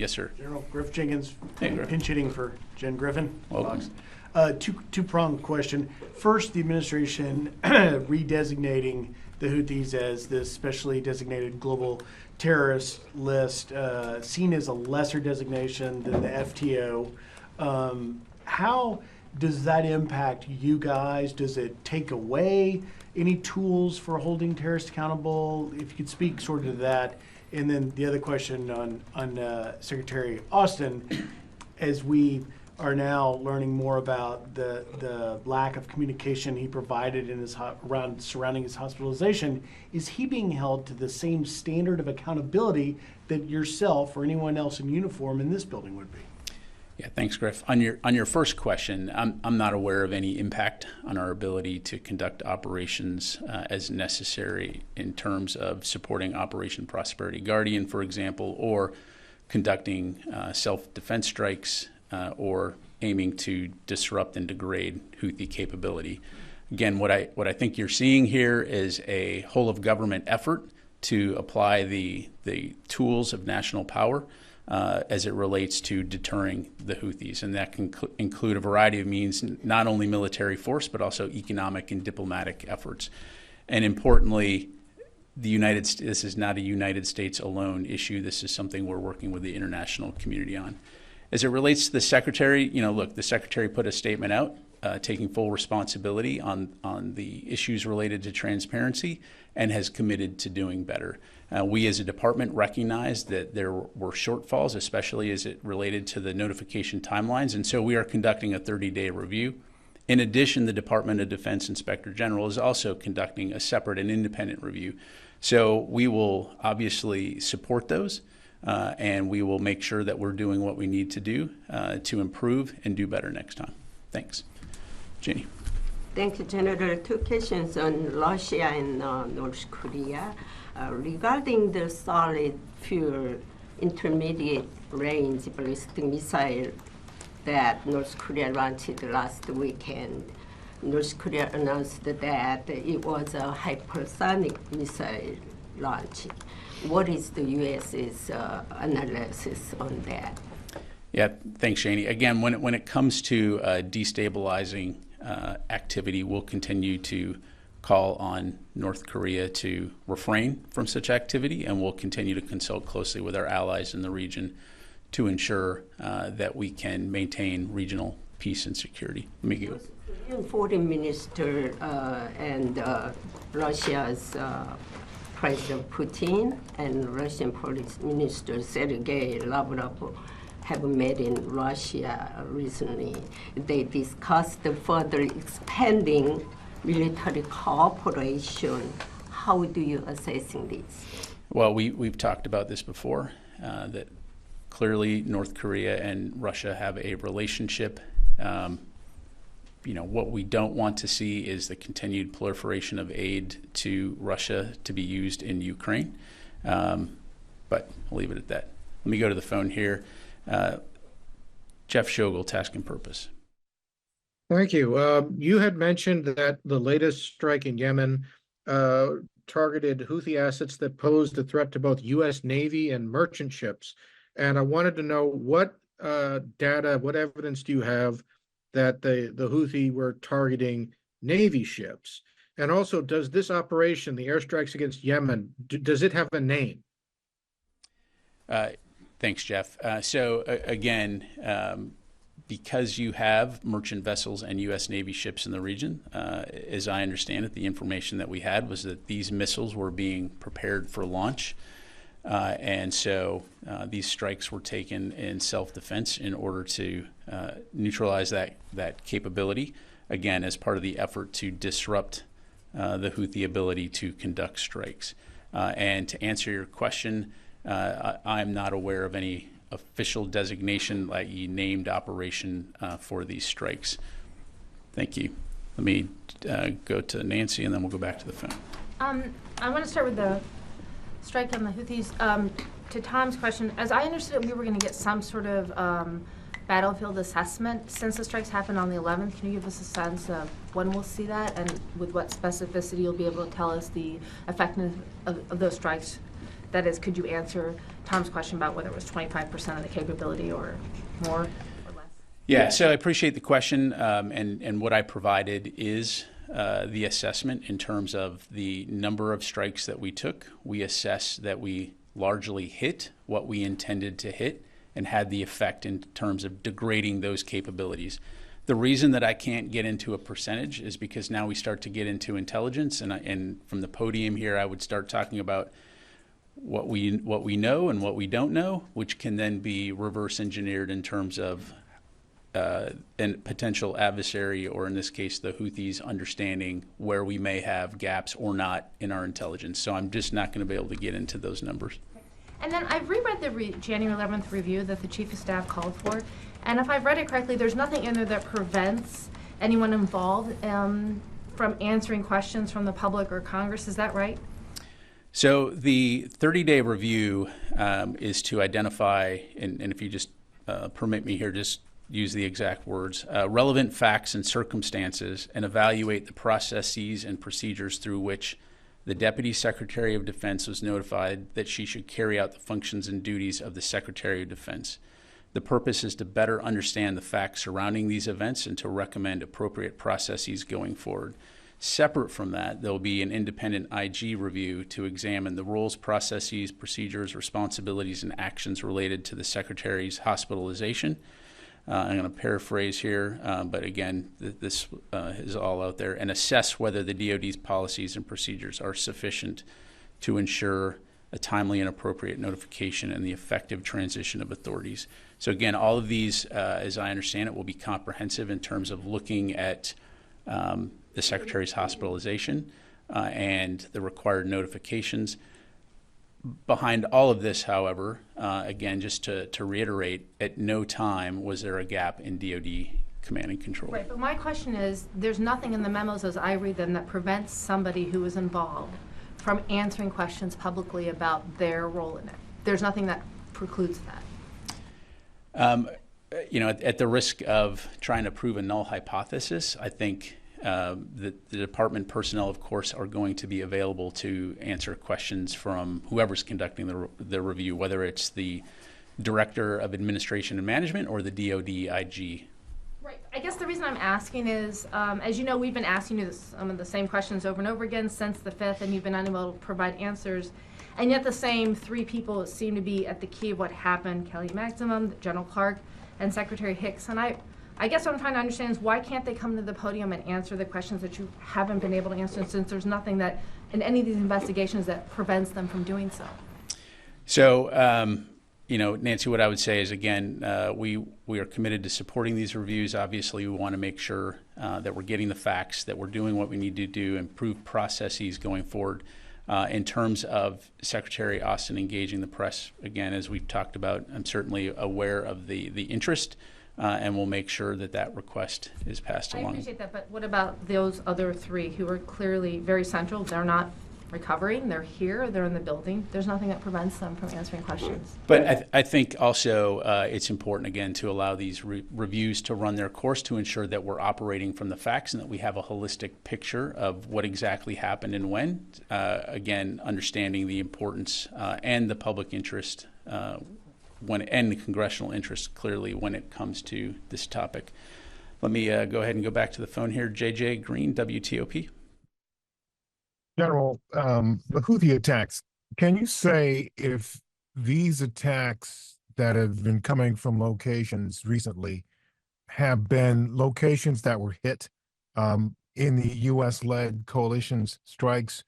Yes, sir. General Griff Jenkins, Hey, Griff. pinch hitting for Jen Griffin. Welcome. Two-pronged question. First, the administration redesignating the Houthis as this specially designated global terrorist list, seen as a lesser designation than the FTO. How does that impact you guys? Does it take away any tools for holding terrorists accountable? If you could speak sort of to that. And then the other question on Secretary Austin, as we are now learning more about the lack of communication he provided in his around surrounding his hospitalization, is he being held to the same standard of accountability that yourself or anyone else in uniform in this building would be? Yeah, thanks, Griff. On your first question, I'm not aware of any impact on our ability to conduct operations as necessary in terms of supporting Operation Prosperity Guardian, for example, or conducting self-defense strikes or aiming to disrupt and degrade Houthi capability. Again, what I think you're seeing here is a whole of government effort to apply the tools of national power as it relates to deterring the Houthis, and that can include a variety of means, not only military force, but also economic and diplomatic efforts. And importantly, this is not a United States alone issue. This is something we're working with the international community on. As it relates to the Secretary, look, the Secretary put a statement out taking full responsibility on the issues related to transparency and has committed to doing better. We as a department recognize that there were shortfalls, especially as it related to the notification timelines, and so we are conducting a 30-day review. In addition, the Department of Defense Inspector General is also conducting a separate and independent review. So we will obviously support those, and we will make sure that we're doing what we need to do to improve and do better next time. Thanks. Jenny. Thank you, General. Two questions on Russia and North Korea. Regarding the solid fuel intermediate range ballistic missile that North Korea launched last weekend, North Korea announced that it was a hypersonic missile launch. What is the U.S.'s analysis on that? Yeah, thanks, Shani. Again, when it comes to destabilizing activity, we'll continue to call on North Korea to refrain from such activity, and we'll continue to consult closely with our allies in the region to ensure that we can maintain regional peace and security. Let me go. Korean Foreign Minister and Russia's President Putin and Russian Foreign Minister Sergei Lavrov have met in Russia recently. They discussed further expanding military cooperation. How do you assess this? Well, we've talked about this before, that clearly North Korea and Russia have a relationship. What we don't want to see is the continued proliferation of aid to Russia to be used in Ukraine. But I'll leave it at that. Let me go to the phone here. Jeff Shogel, Task and Purpose. Thank you. You had mentioned that the latest strike in Yemen targeted Houthi assets that posed a threat to both U.S. Navy and merchant ships. And I wanted to know what data, what evidence do you have that the Houthi were targeting Navy ships? And also, does this operation, the airstrikes against Yemen, does it have a name? Thanks, Jeff. Again, because you have merchant vessels and U.S. Navy ships in the region, as I understand it, the information that we had was that these missiles were being prepared for launch. And so these strikes were taken in self-defense in order to neutralize that capability, again, as part of the effort to disrupt the Houthi ability to conduct strikes. And to answer your question, I'm not aware of any official designation, i.e. named operation for these strikes. Thank you. Let me go to Nancy, and then we'll go back to the phone. I want to start with the strike on the Houthis. To Tom's question, as I understood it, we were going to get some sort of battlefield assessment since the strikes happened on the 11th. Can you give us a sense of when we'll see that, and with what specificity you'll be able to tell us the effectiveness of those strikes? That is, could you answer Tom's question about whether it was 25% of the capability or more or less. Yeah, so I appreciate the question, and what I provided is the assessment in terms of the number of strikes that we took. We assessed that we largely hit what we intended to hit and had the effect in terms of degrading those capabilities. The reason that I can't get into a percentage is because now we start to get into intelligence, and from the podium here, I would start talking about what we know and what we don't know, which can then be reverse engineered in terms of a potential adversary, or in this case, the Houthis, understanding where we may have gaps or not in our intelligence. So I'm just not going to be able to get into those numbers. And then I've reread the January 11th review that the Chief of Staff called for, and if I've read it correctly, there's nothing in there that prevents anyone involved from answering questions from the public or Congress. Is that right? So the 30-day review is to identify, and if you just permit me here, just use the exact words, relevant facts and circumstances, and evaluate the processes and procedures through which the Deputy Secretary of Defense was notified that she should carry out the functions and duties of the Secretary of Defense. The purpose is to better understand the facts surrounding these events and to recommend appropriate processes going forward. Separate from that, there will be an independent IG review to examine the rules, processes, procedures, responsibilities, and actions related to the Secretary's hospitalization. I'm going to paraphrase here, but again, this is all out there, and assess whether the DoD's policies and procedures are sufficient to ensure a timely and appropriate notification and the effective transition of authorities. So again, all of these, as I understand it, will be comprehensive in terms of looking at the Secretary's hospitalization and the required notifications. Behind all of this, however, again, just to reiterate, at no time was there a gap in DoD command and control. Right, but my question is, there's nothing in the memos as I read them that prevents somebody who is involved from answering questions publicly about their role in it. There's nothing that precludes that. At the risk of trying to prove a null hypothesis, I think the department personnel, of course, are going to be available to answer questions from whoever's conducting the review, whether it's the Director of Administration and Management or the DoD IG. Right. I guess the reason I'm asking is, as you know, we've been asking you some of the same questions over and over again since the 5th, and you've been unable to provide answers. And yet the same three people seem to be at the key of what happened: Kelly Maximum, General Clark, and Secretary Hicks. And I guess what I'm trying to understand is, why can't they come to the podium and answer the questions that you haven't been able to answer, since there's nothing that in any of these investigations that prevents them from doing so? So, Nancy, what I would say is, again, we are committed to supporting these reviews. Obviously, we want to make sure that we're getting the facts, that we're doing what we need to do, improve processes going forward. In terms of Secretary Austin engaging the press, again, as we've talked about, I'm certainly aware of the interest, and we'll make sure that request is passed along. I appreciate that, but what about those other three who are clearly very central? They're not recovering, they're here, they're in the building. There's nothing that prevents them from answering questions. But I think also it's important, again, to allow these reviews to run their course, to ensure that we're operating from the facts and that we have a holistic picture of what exactly happened and when. Again, understanding the importance and the public interest and the congressional interest, clearly, when it comes to this topic. Let me go ahead and go back to the phone here. JJ Green, WTOP. General, the Houthi attacks, can you say if these attacks that have been coming from locations recently have been locations that were hit in the U.S.-led coalition's strikes,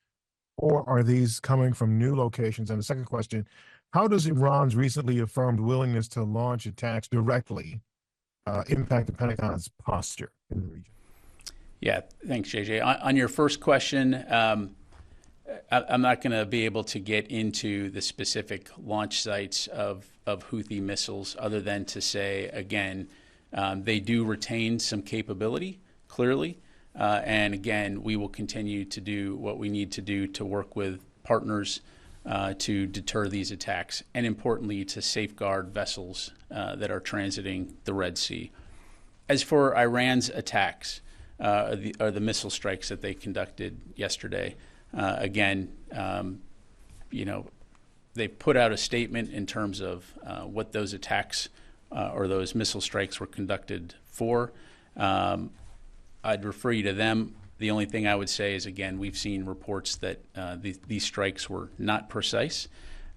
or are these coming from new locations? And the second question, how does Iran's recently affirmed willingness to launch attacks directly impact the Pentagon's posture in the region? Yeah, thanks, JJ. On your first question, I'm not going to be able to get into the specific launch sites of Houthi missiles, other than to say, again, they do retain some capability, clearly. And again, we will continue to do what we need to do to work with partners to deter these attacks, and importantly, to safeguard vessels that are transiting the Red Sea. As for Iran's attacks, or the missile strikes that they conducted yesterday, again, they've put out a statement in terms of what those attacks or those missile strikes were conducted for. I'd refer you to them. The only thing I would say is, again, we've seen reports that these strikes were not precise.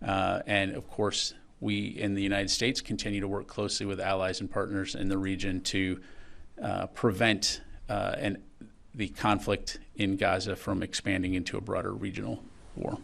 And of course, we in the United States continue to work closely with allies and partners in the region to prevent the conflict in Gaza from expanding into a broader regional war.